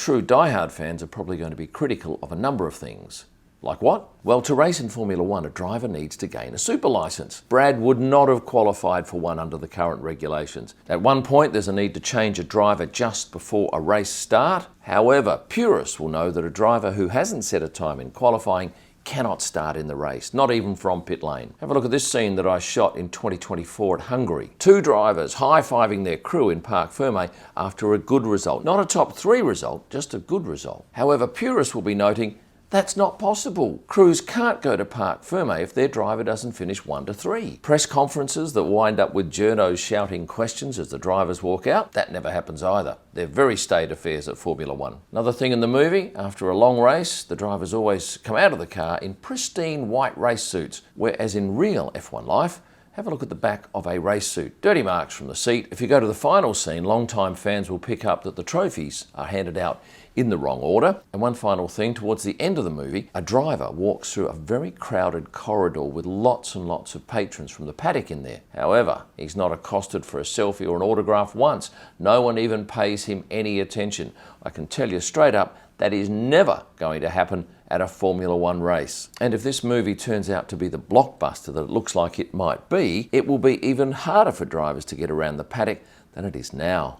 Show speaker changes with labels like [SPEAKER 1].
[SPEAKER 1] True diehard fans are probably going to be critical of a number of things. Like what? Well, to race in Formula One, a driver needs to gain a super license. Brad would not have qualified for one under the current regulations. At one point, there's a need to change a driver just before a race start. However, purists will know that a driver who hasn't set a time in qualifying cannot start in the race, not even from pit lane. Have a look at this scene that I shot in 2024 at Hungary. Two drivers high-fiving their crew in Parc Ferme after a good result. Not a top 3 result, just a good result. However, purists will be noting that's not possible. Crews can't go to Parc Ferme if their driver doesn't finish 1 to 3. Press conferences that wind up with journos shouting questions as the drivers walk out, that never happens either. They're very staid affairs at Formula One. Another thing in the movie, after a long race, the drivers always come out of the car in pristine white race suits, whereas in real F1 life, have a look at the back of a race suit. Dirty marks from the seat. If you go to the final scene, long-time fans will pick up that the trophies are handed out in the wrong order. And one final thing, towards the end of the movie, a driver walks through a very crowded corridor with lots and lots of patrons from the paddock in there. However, he's not accosted for a selfie or an autograph once. No one even pays him any attention. I can tell you straight up, that is never going to happen at a Formula One race. And if this movie turns out to be the blockbuster that it looks like it might be, it will be even harder for drivers to get around the paddock than it is now.